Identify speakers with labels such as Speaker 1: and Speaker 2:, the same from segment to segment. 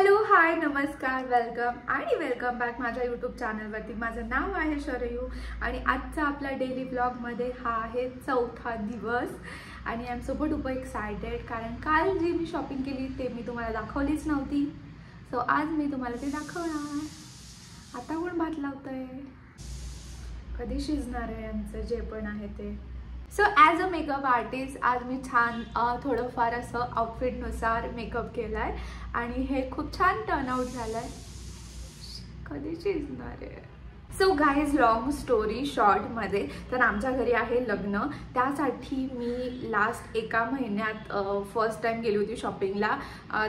Speaker 1: Hello hi नमस्कार welcome back माझ्या YouTube चॅनलवरती। माझं नाव आहे शरयू आणि आजचा आपला डेली ब्लॉगमध्ये हा आहे चौथा दिवस आणि I am super duper excited कारण काल जी मी शॉपिंग केली ते मी तुम्हाला दाखवलीच नव्हती। सो आज मी तुम्हाला ते दाखवणार। आता कोण भात लावतंय, कधी शिजणार आहे यांचं जे पण आहे ते। So as a makeup artist आज मी छान थोडंफार असं आउटफिटनुसार मेकअप केला आहे आणि हे खूप छान टर्नआउट झालं आहे। कधी शिजणार आहे। सो गाईज लॉंग स्टोरी शॉर्टमध्ये तर आमच्या घरी आहे लग्न, त्यासाठी मी लास्ट एका महिन्यात फर्स्ट टाइम गेली होती शॉपिंगला।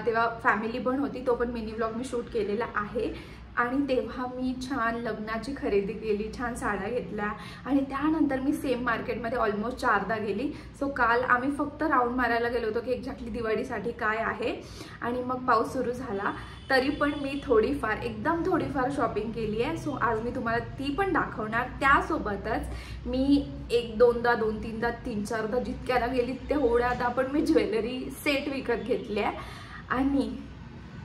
Speaker 1: तेव्हा फॅमिली पण होती, तो पण मिनी व्लॉग मी शूट केलेला आहे आणि तेव्हा मी छान लग्नाची खरेदी केली, छान साड्या घेतल्या आणि त्यानंतर मी सेम मार्केटमध्ये ऑलमोस्ट 4दा गेली। सो काल आम्ही फक्त राऊंड मारायला गेलो होतो की एक्झॅक्टली दिवाळीसाठी काय आहे आणि मग पाऊस सुरू झाला, तरी पण मी एकदम थोडीफार शॉपिंग केली आहे। सो आज मी तुम्हाला ती पण दाखवणार। त्यासोबतच मी दोनदा 3-4दा जितक्याला गेली तेवढ्यादा पण मी ज्वेलरी सेट विकत घेतले आहे आणि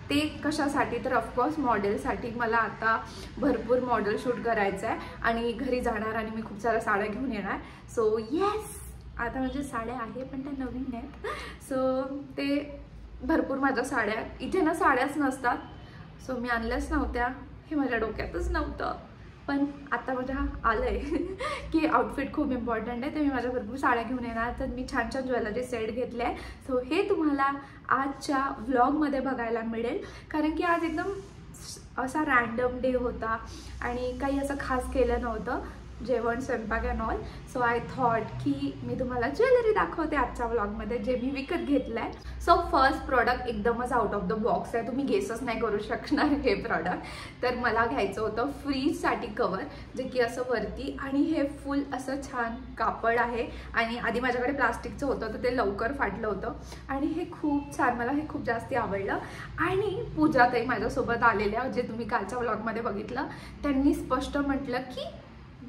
Speaker 1: ते कशासाठी तर ऑफकोर्स मॉडेलसाठी। मला आता भरपूर मॉडेल शूट करायचं आहे आणि घरी जाणार आणि मी खूप साऱ्या साड्या घेऊन येणार। सो येस, आता म्हणजे साड्या आहे पण त्या नवीन आहेत। सो ते भरपूर माझ्या साड्या, इथे ना साड्याच नसतात, सो मी आणल्याच नव्हत्या, हे माझ्या डोक्यातच नव्हतं। पण आता माझ्या आलंय की आउटफिट खूप इम्पॉर्टंट आहे, तर मी माझ्या भरपूर साड्या घेऊन येणार। तर मी छान छान ज्वेलरी सेट घेतले आहे। सो हे तुम्हाला आजच्या व्लॉगमध्ये बघायला मिळेल कारण की आज एकदम असा रँडम डे होता आणि काही असं खास केलं नव्हतं, जेवण स्वयंपाक and all. So I thought की मी तुम्हाला ज्वेलरी दाखवते आजच्या व्लॉगमध्ये जे मी विकत घेतलं आहे। सो फर्स्ट प्रॉडक्ट एकदमच आउट ऑफ द बॉक्स आहे, तुम्ही गेसच नाही करू शकणार हे प्रॉडक्ट। तर मला घ्यायचं होतं फ्रीजसाठी कवर, जे की असं वरती आणि हे फुल असं छान कापड आहे आणि आधी माझ्याकडे प्लास्टिकचं होतं तर ते लवकर फाटलं होतं आणि हे खूप छान, मला हे खूप जास्ती आवडलं। आणि पूजाताई माझ्यासोबत आलेल्या, जे तुम्ही कालच्या व्लॉगमध्ये बघितलं, त्यांनी स्पष्ट म्हटलं की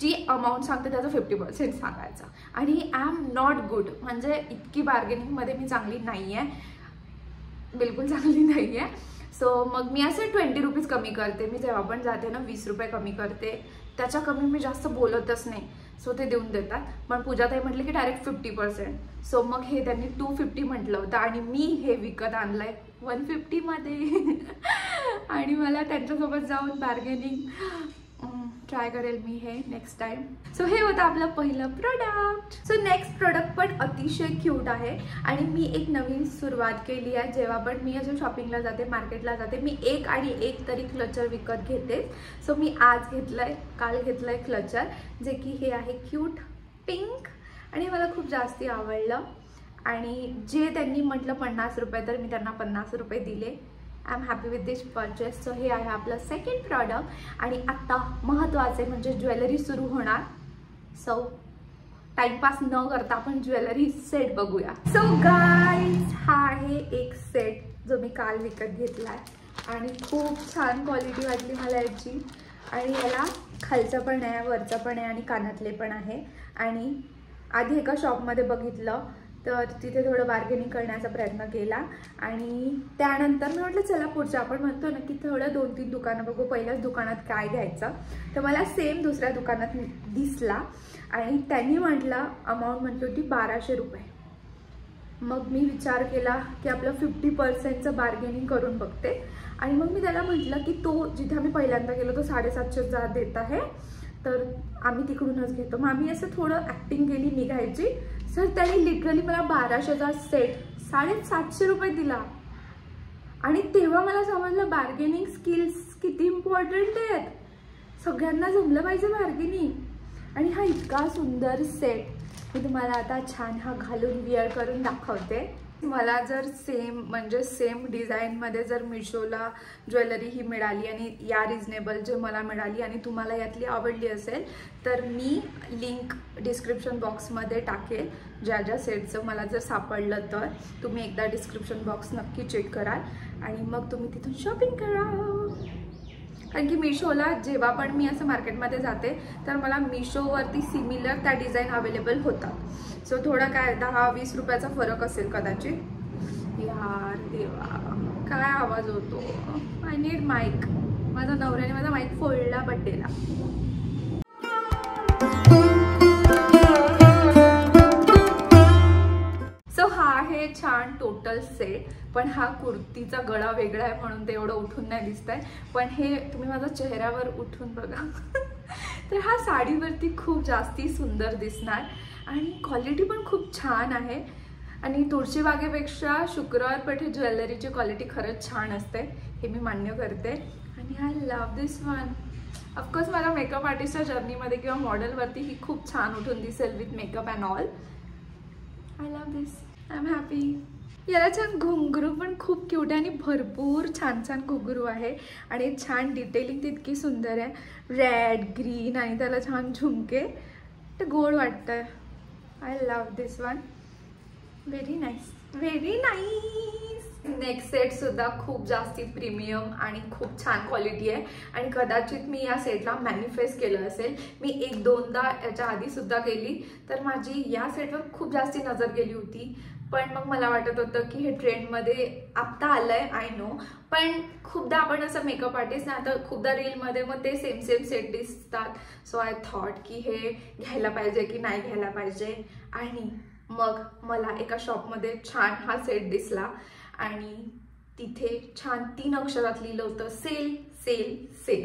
Speaker 1: जी अमाऊंट सांगते त्याचं 50% सांगायचं आणि आय एम नॉट गुड, म्हणजे इतकी बार्गेनिंगमध्ये मी चांगली नाही आहे, बिलकुल चांगली नाही आहे। सो मग मी असे 20 रुपीज कमी करते, मी जेव्हा पण जाते ना 20 रुपये कमी करते, त्याच्या कमी मी जास्त बोलतच नाही। सो ते देऊन देतात, पण पूजाताई म्हटले की डायरेक्ट 50%। सो मग हे त्यांनी 250 म्हटलं होतं आणि मी हे विकत आणलंय 150 मध्ये आणि मला त्यांच्यासोबत जाऊन बार्गेनिंग ट्राय करेल मी हे नेक्स्ट टाइम। सो हे होतं आपलं पहिलं प्रोडक्ट। सो नेक्स्ट प्रोडक्ट पण अतिशय क्यूट आहे आणि मी एक नवीन सुरुवात केली आहे। जेव्हा पण मी अजून शॉपिंगला जाते, मार्केटला जाते, मी एक तरी क्लचर विकत घेते। सो मी आज घेतलंय, काल घेतलंय क्लचर, जे की हे आहे क्यूट पिंक आणि मला खूप जास्ती आवडलं आणि जे त्यांनी म्हटलं 50 रुपये तर मी त्यांना 50 रुपये दिले। I am happy with this purchase. So हे आहे आपलं सेकंड प्रॉडक्ट आणि आत्ता महत्त्वाचे म्हणजे ज्वेलरी सुरू होणार। सो टाइमपास न करता आपण ज्वेलरी सेट बघूया। सो गाईज हा आहे एक सेट जो मी काल विकत घेतला आहे आणि खूप छान क्वालिटी वाटली मला याची आणि याला खालचं पण आहे, वरचं पण आहे आणि कानातले पण आहे। आणि आधी एका शॉपमध्ये बघितलं तर तिथे थोडं बार्गेनिंग करण्याचा प्रयत्न केला आणि त्यानंतर मी म्हटलं चला पुढचं, आपण म्हणतो ना की थोडं 2-3 दुकानं बघू, पहिल्याच दुकानात काय घ्यायचं, तर मला सेम दुसऱ्या दुकानात दिसला आणि त्यांनी म्हटलं अमाऊंट म्हटली होती 1200 रुपये। मग मी विचार केला की आपलं 50%चं बार्गेनिंग करून बघते आणि मग मी त्याला म्हटलं की तो जिथे आम्ही पहिल्यांदा गेलो तो 750 देत आहे, तर आम्ही तिकडूनच घेतो। मग आम्ही असं थोडं ॲक्टिंग केली निघायची। सर त्यांनी लिटरली मला 1200चा सेट 750 रुपये दिला आणि तेव्हा मला समजलं बार्गेनिंग स्किल्स किती इम्पॉर्टंट आहेत, सगळ्यांना जमलं पाहिजे बार्गेनिंग। आणि हा इतका सुंदर सेट मी तुम्हाला आता छान हा घालून विअर करून दाखवते। मला जर सेम डिझाईनमध्ये जर मिशोला ज्वेलरी ही मिळाली आणि या रिजनेबल जे मला मिळाली आणि तुम्हाला यातली आवडली असेल तर मी लिंक डिस्क्रिप्शन बॉक्समध्ये टाकेल। ज्या सेटचं मला जर सापडलं तर तुम्ही एकदा डिस्क्रिप्शन बॉक्स नक्की चेक कराल आणि मग तुम्ही तिथून शॉपिंग करा। कारण की मिशोला जेव्हा पण मी असं मार्केटमध्ये जाते तर मला मिशोवरती सिमिलर त्या डिझाईन अवेलेबल होतात। सो थोडा काय 10-20 रुपयाचा फरक असेल कदाचित, यार देवा, काय आवाज होतो. I need mic. माझा नवऱ्याने माझा माईक फोडला बड्डेला. सो हा आहे छान टोटल सेट. पण हा कुर्तीचा गळा वेगळा आहे म्हणून ते एवढं उठून नाही दिसतंय. पण हे तुम्ही माझ्या चेहऱ्यावर उठून बघा. तर हा साडीवरती खूप जास्ती सुंदर दिसणार आणि क्वालिटी पण खूप छान आहे. आणि तुळशीबागेपेक्षा शुक्रवार पेठ ज्वेलरीची क्वालिटी खरंच छान असते, हे मी मान्य करते. आणि I love this one. Of course मला मेकअप आर्टिस्टच्या जर्नीमध्ये किंवा मॉडेलवरती ही खूप छान उठून दिसेल with makeup and all. I love this. I am happy. याला छान घुंगरू पण खूप क्यूट आहे आणि भरपूर छान छान घुंगरू आहे आणि छान डिटेलिंग तितकी सुंदर आहे. रेड ग्रीन आणि त्याला छान झुमके, ते गोड वाटतंय. I love this one. Very nice, very nice. Next set सुद्धा खूप जास्ती प्रीमियम आणि खूप छान क्वालिटी आहे आणि कदाचित मी या सेटला मॅनिफेस्ट केलं असेल. मी 1-2दा याच्या आधी सुद्धा केली, तर माझी या सेटवर खूप जास्ती नजर गेली होती. पण मग मला वाटत होतं की हे ट्रेंडमध्ये आत्ता आलंय, आय नो. पण खूपदा आपण असं मेकअप आर्टिस्ट ना, आता खूपदा रीलमध्ये मग ते सेम सेट दिसतात. सो आय थॉट की हे घ्यायला पाहिजे की नाही घ्यायला पाहिजे. आणि मग मला एका शॉपमध्ये छान हा सेट दिसला आणि तिथे छान 3 अक्षरात लिहिलं होतं सेल सेल सेल.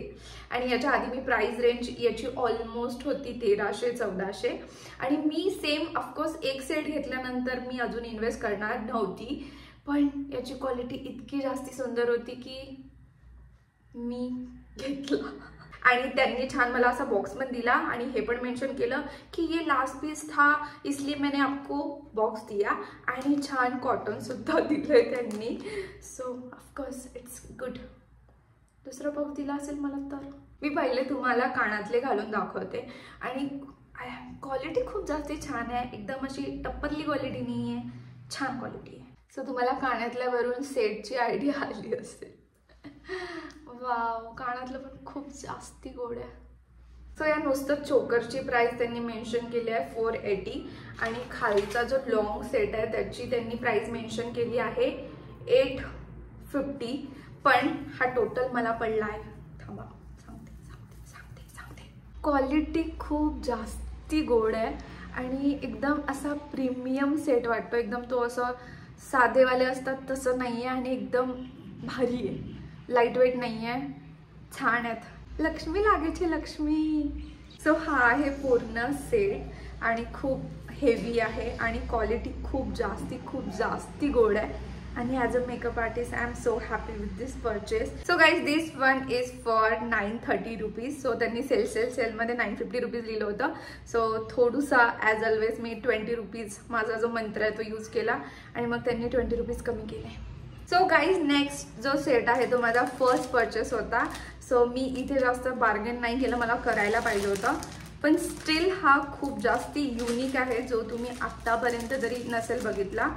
Speaker 1: आणि याच्या आधी मी प्राइस रेंज याची ऑलमोस्ट होती 1300-1400. आणि मी सेम ऑफकोर्स एक सेट घेतल्यानंतर मी अजून इन्व्हेस्ट करणार नव्हती, पण याची क्वालिटी इतकी जास्ती सुंदर होती की मी घेतला. आणि त्यांनी छान मला असा बॉक्स पण दिला आणि हे पण मेन्शन केलं की ये लास्ट पीस था इसलिए मैंने आपको बॉक्स दिया. आणि छान कॉटन सुद्धा दिलंय त्यांनी. So of course it's good. दुसरा बॉक्स दिला असेल मला तर. मी पहिले तुम्हाला कानातले घालून दाखवते आणि क्वालिटी खूप जास्ती छान आहे. एकदम अशी टप्परली क्वालिटी नाही आहे, छान क्वालिटी आहे. सो तुम्हाला कानातल्यावरून सेटची आयडिया आली असेल. वाव, कानातलं पण खूप जास्ती गोड आहे. सो या नुसतं चोकरची प्राइस त्यांनी मेन्शन केली आहे 480 आणि खालचा जो लॉंग सेट आहे त्याची त्यांनी प्राइस मेन्शन केली आहे 850. पण हा टोटल मला पडला आहे, थांबा सांगते. क्वालिटी खूप जास्ती गोड आहे आणि एकदम असा प्रीमियम सेट वाटतो. एकदम तो असं साधेवाले असतात तसं नाही आहे आणि एकदम भारी आहे. लाईट वेट नाही आहे, छान आहेत. लक्ष्मी लागायची लक्ष्मी. सो हा आहे पूर्ण सेट आणि खूप हेवी आहे आणि क्वालिटी खूप जास्ती गोड आहे. आणि as a makeup artist I am so happy with this purchase. So guys this one is for 930 rupees. So त्यांनी सेलमध्ये 950 रुपीज लिहिलं होतं. सो थोडंसा ॲज ऑलवेज मी 20 रुपीज माझा जो मंत्र आहे तो यूज केला आणि मग त्यांनी 20 रुपीज कमी केले. सो गाईज नेक्स्ट जो सेट आहे तो माझा फर्स्ट परचेस होता. सो मी इथे जास्त बार्गेन नाही केलं, मला करायला पाहिजे होतं. पण स्टील हा खूप जास्ती युनिक आहे जो तुम्ही आत्तापर्यंत जरी नसेल बघितला,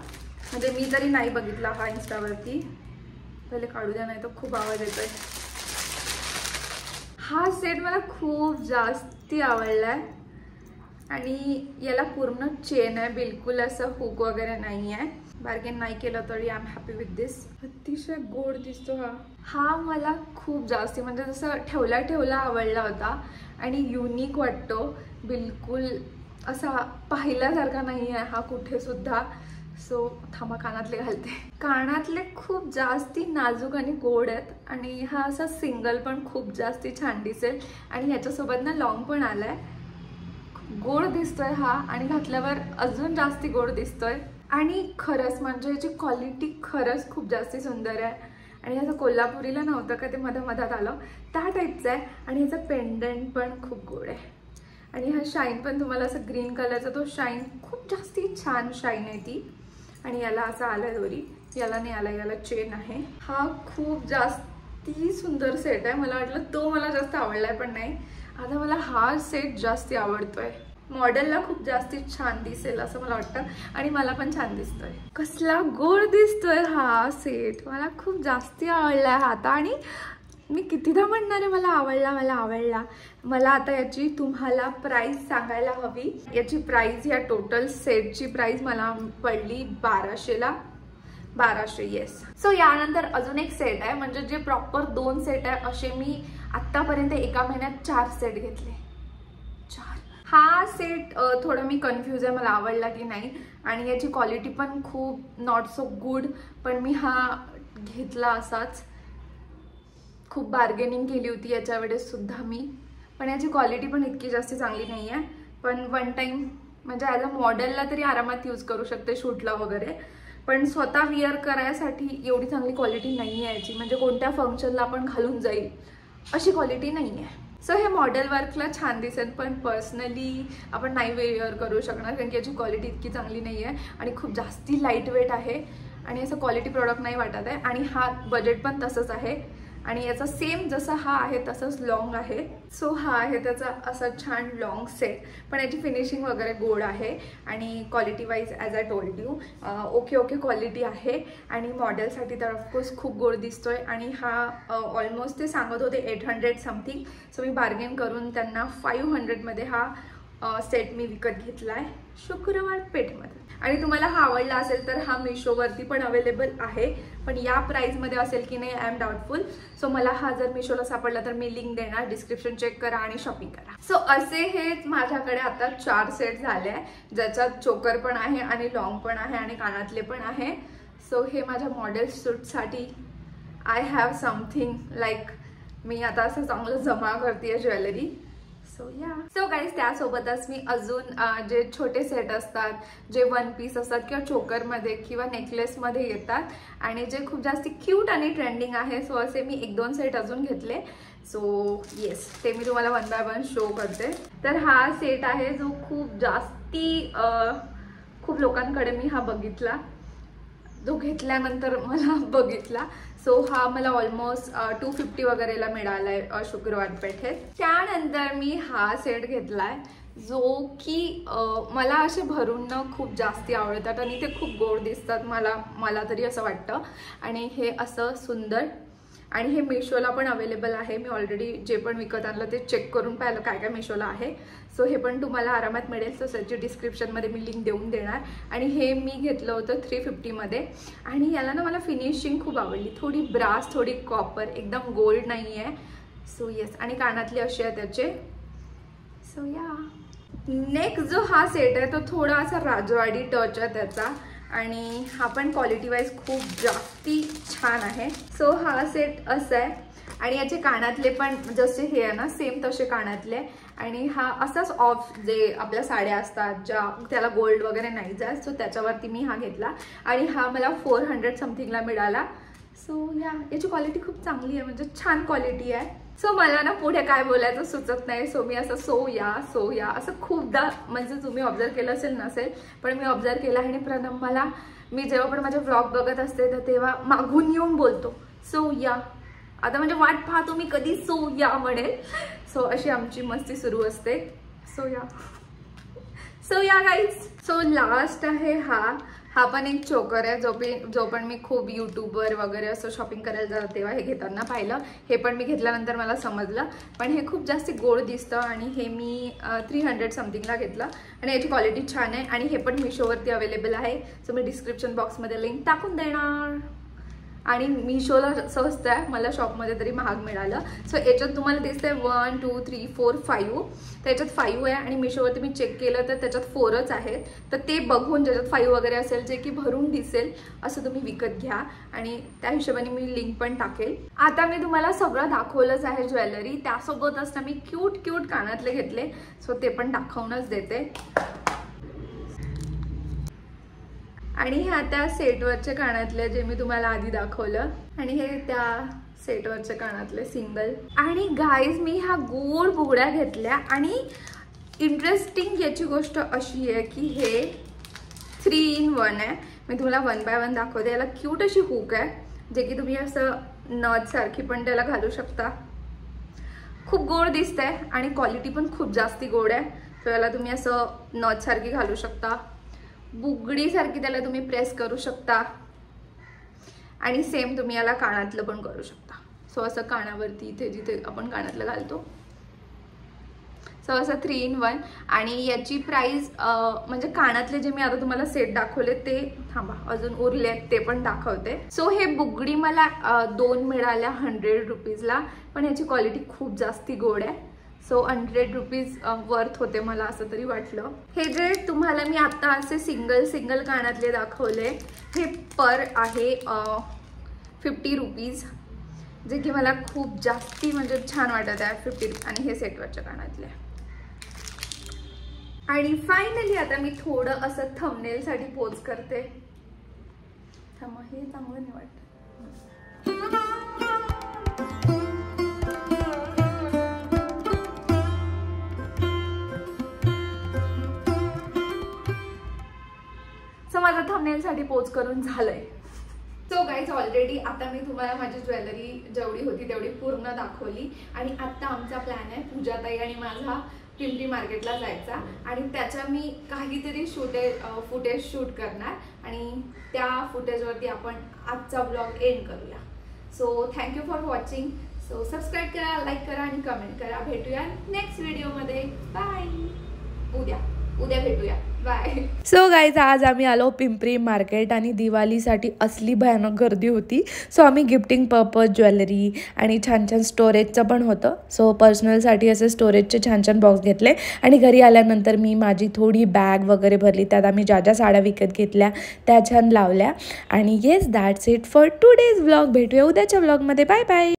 Speaker 1: म्हणजे मी जरी नाही बघितला हा इन्स्टावरती. पहिले काढू द्या नाही तर खूप आवाज येतोय. हा सेट मला खूप जास्ती आवडला आहे आणि याला पूर्ण चेन आहे, बिलकुल असं हुक वगैरे नाही आहे. बार्गेन नाही केलं तरी आय एम हॅपी विथ दिस. अतिशय गोड दिसतो हा मला खूप जास्ती, म्हणजे जसं ठेवला आवडला होता आणि युनिक वाटतो. बिलकुल असा पाहिल्यासारखा नाही आहे हा कुठे सुद्धा. सो थांबा कानातले घालते. कानातले खूप जास्ती नाजूक आणि गोड आहेत आणि हा असा सिंगल पण खूप जास्ती छान दिसेल आणि ह्याच्यासोबत ना लॉंग पण आलाय. गोड दिसतोय हा आणि घातल्यावर अजून जास्ती गोड दिसतोय. आणि खरंच म्हणजे याची क्वालिटी खरंच खूप जास्ती सुंदर आहे. आणि ह्याचं कोल्हापुरीला नव्हतं का ते मधात आलं त्या टाईपचं आहे. आणि ह्याचं पेंडंट पण खूप गोड आहे आणि हा शाईन पण तुम्हाला असं ग्रीन कलरचा तो शाईन खूप जास्ती छान शाईन आहे ती. आणि याला असं आलं दोरी, याला नाही आला, याला चेन आहे. हा खूप जास्ती सुंदर सेट आहे. मला वाटलं तो मला जास्त आवडलाय पण नाही. आता मला हा सेट जास्ती आवडतोय. मॉडेलला खूप जास्ती छान दिसेल असं मला वाटतं आणि मला पण छान दिसतोय. कसला गोड दिसतोय हा सेट, मला खूप जास्ती आवडलाय हा आता. आणि मी कितीदा म्हणणार आहे मला आवडला. मला आता याची तुम्हाला प्राइस सांगायला हवी. याची प्राइस, या टोटल सेटची प्राइस मला पडली 1200ला. 1200 येस. सो यानंतर अजून एक सेट आहे, म्हणजे जे प्रॉपर 2 सेट आहे असे मी आतापर्यंत एका महिन्यात 4 सेट घेतले. 4. हा सेट थोडा मी कन्फ्यूज आहे, मला आवडला की नाही, आणि याची क्वालिटी पण खूप नॉट सो गुड, पण मी हा घेतला असाच. खूप बार्गेनिंग केली होती याच्या वेळेस सुद्धा मी, पण याची क्वालिटी पण इतकी जास्त चांगली नाही आहे. पण वन टाइम म्हणजे ॲज अ मॉडेलला तरी आरामात यूज करू शकते, शूटला वगैरे, पण स्वतः विअर करायसाठी एवढी चांगली क्वालिटी नाही आहे याची, म्हणजे कोणत्या फंक्शनला आपण घालून जाईल अशी क्वालिटी नाही आहे. सो हे मॉडेल वर्कला छान दिसेल, पण पर्सनली आपण नाही वेअर करू शकणार, कारण की याची क्वालिटी इतकी चांगली नाही आहे आणि खूप जास्ती लाईट वेट आहे आणि असं क्वालिटी प्रॉडक्ट नाही वाटत आहे. आणि हा बजेट पण तसंच आहे आणि याचा सेम जसा हा आहे तसंच लॉंग आहे. सो हा आहे त्याचा असा छान लॉंग सेट, पण याची फिनिशिंग वगैरे गोड आहे आणि quality wise as I told you okay quality आहे. आणि मॉडेलसाठी तर ऑफकोर्स खूप गोड दिसतोय. आणि हा ऑलमोस्ट ते सांगत होते 800 समथिंग, सो मी बार्गेन करून त्यांना 500मध्ये हा सेट मी विकत घेतला आहे शुक्रवार पेठमध्ये. आणि तुम्हाला हा आवडला असेल तर हा मिशोवरती पण अवेलेबल आहे, पण या प्राईसमध्ये असेल की नाही आय एम डाऊटफुल. सो मला हा जर मिशोला सापडला तर मी लिंक देणार, डिस्क्रिप्शन चेक करा आणि शॉपिंग करा. सो असे हे माझ्याकडे आता 4 सेट झाले आहे, ज्याच्यात चोकर पण आहे आणि लॉंग पण आहे आणि कानातले पण आहे. सो हे माझ्या मॉडेल शूटसाठी आय हॅव समथिंग लाईक, मी आता असं चांगलं जमा करते ज्वेलरी. सो गाईज त्यासोबतच मी अजून जे छोटे सेट असतात, जे 1 पीस असतात किंवा चोकरमध्ये किंवा नेकलेसमध्ये येतात आणि जे खूप जास्ती क्यूट आणि ट्रेंडिंग आहे, सो असे मी 1-2 सेट अजून घेतले. सो येस, ते मी तुम्हाला 1 बाय 1 शो करते. तर हा सेट आहे जो खूप जास्ती खूप लोकांकडे मी हा बघितला, जो घेतल्यानंतर मला बघितला. सो हा मला ऑलमोस्ट 250 वगैरेला मिळाला आहे शुक्रवार पेठेत. त्यानंतर मी हा सेट घेतलाय जो की मला असे भरून खूप जास्ती आवडतात आणि ते खूप गोड दिसतात मला तरी असं वाटतं. आणि हे असं सुंदर, आणि हे मिशोला पण अवेलेबल आहे. मी ऑलरेडी जे पण विकत आणलं ते चेक करून पाहिलं काय काय मिशोला आहे. सो हे पण तुम्हाला आरामात मिळेल, सो त्याची डिस्क्रिप्शनमध्ये मी लिंक देऊन देणार. आणि हे मी घेतलं होतं 350मध्ये आणि याला ना मला फिनिशिंग खूप आवडली, थोडी ब्रास थोडी कॉपर, एकदम गोल्ड नाही आहे. सो येस, आणि कानातले असे आहे त्याचे. सो या नेक्स्ट जो हा सेट आहे तो थोडा असा राजवाडी टच आहे त्याचा, आणि हा पण क्वालिटी वाईज खूप जास्ती छान आहे. सो हा सेट असा आहे आणि याचे कानातले पण जसे हे आहे ना सेम तसे कानातले, आणि हा असाच ऑफ जे आपल्या साड्या असतात ज्या त्याला गोल्ड वगैरे नाही जात, सो त्याच्यावरती मी हा घेतला आणि हा मला 400 समथिंगला मिळाला. सो याची क्वालिटी खूप चांगली आहे, म्हणजे छान क्वालिटी आहे. सो मला ना पुढे काय बोलायचं सुचत नाही, सो मी असं सो या असं खूपदा, म्हणजे तुम्ही ऑब्झर्व केलं असेल नसेल पण मी ऑब्झर्व केलं आहे. आणि प्रणम मला, मी जेव्हा पण माझे व्लॉग बघत असते तर तेव्हा मागून येऊन बोलतो सो या, आता म्हणजे वाट पाहतो मी कधी सो या म्हणेल. सो अशी आमची मस्ती सुरू असते. सो या गाईज. सो लास्ट आहे हा पण एक चोकर आहे जो पण मी खूप यूट्यूबवर वगैरे असं शॉपिंग करायला जात तेव्हा हे घेताना पाहिलं. हे पण मी घेतल्यानंतर मला समजलं, पण हे खूप जास्त गोड दिसतं आणि हे मी 300 समथिंगला घेतलं आणि याची क्वालिटी छान आहे आणि हे पण मिशोवरती अवेलेबल आहे. सो मी डिस्क्रिप्शन बॉक्समध्ये लिंक टाकून देणार. आणि मिशोला स्वस्त आहे, मला शॉपमध्ये तरी महाग मिळालं. सो याच्यात तुम्हाला दिसतंय 1 2 3 4 5, त्याच्यात 5 आहे आणि मिशोवरती मी चेक केलं तर त्याच्यात 4च आहेत. तर ते बघून ज्याच्यात 5 वगैरे असेल जे की भरून दिसेल असं तुम्ही विकत घ्या आणि त्या हिशोबाने मी लिंक पण टाकेल. आता मी तुम्हाला सगळं दाखवलंच आहे ज्वेलरी, त्यासोबतच ना मी क्यूट कानातले घेतले, सो ते पण दाखवूनच देते. आणि हे आता सेटवरचे कानातले जे मी तुम्हाला आधी दाखवलं, आणि हे त्या सेटवरचे कानातले सिंगल. आणि गाईज मी ह्या गोड बुगड्या घेतल्या आणि इंटरेस्टिंग याची गोष्ट अशी आहे की हे 3 in 1 आहे. मी तुम्हाला 1 by 1 दाखवते. याला क्यूट अशी हुक आहे जे की तुम्ही असं नथ सारखी पण त्याला घालू शकता. खूप गोड दिसतंय आणि क्वालिटी पण खूप जास्ती गोड आहे. तर याला तुम्ही असं नथ सारखी घालू शकता, बुगडी सारखी त्याला तुम्ही प्रेस करू शकता आणि सेम तुम्ही याला कानातलं पण करू शकता. सो असं कानावरती इथे जिथे आपण कानातलं घालतो सो असं 3 in 1. आणि याची प्राइस म्हणजे कानातले जे मी आता तुम्हाला सेट दाखवले ते थांबा अजून उरले आहेत ते पण दाखवते. सो हे बुगडी मला 2 मिळाल्या 100 रुपीजला, पण याची क्वालिटी खूप जास्ती गोड आहे. सो 100 रुपीज वर्थ होते मला असं तरी वाटलं. हे जे तुम्हाला मी आता असे सिंगल कानातले दाखवले हे पर आहे 50 रुपीज, जे की मला खूप जास्ती म्हणजे छान वाटत आहे 50. आणि हे सेटवरच्या कानातले. आणि फायनली आता मी थोडं असं थंबनेलसाठी पोज करते. थांबा हे चांगलं नाही वाटत. सो माझं थंबनेलसाठी पोज करून झालंय. सो गाईज ऑलरेडी आता मी तुम्हाला माझी ज्वेलरी जेवढी होती तेवढी पूर्ण दाखवली. आणि आता आमचा प्लॅन आहे पूजाताई आणि माझा पिंपरी मार्केटला जायचा, आणि त्याचा मी काहीतरी फुटेज शूट करणार, आणि त्या फुटेजवरती आपण आजचा ब्लॉग एंड करूया. So thank you for watching. So subscribe करा, लाईक करा आणि कमेंट करा. भेटूया नेक्स्ट व्हिडिओमध्ये. बाय. उद्या भेटूया. बाय. सो गाईज आज आम्ही आलो पिंपरी मार्केट, आणि दिवाळीसाठी असली भयानक गर्दी होती. सो आम्ही गिफ्टिंग पर्पज ज्वेलरी आणि छान छान स्टोरेजचं पण होतं. सो पर्सनलसाठी असे स्टोरेजचे छान छान बॉक्स घेतले, आणि घरी आल्यानंतर मी माझी थोडी बॅग वगैरे भरली. त्यात आम्ही ज्या साड्या विकत घेतल्या त्या छान लावल्या. आणि yes that's it for today's vlog. भेटूया उद्याच्या व्लॉगमध्ये. Bye bye.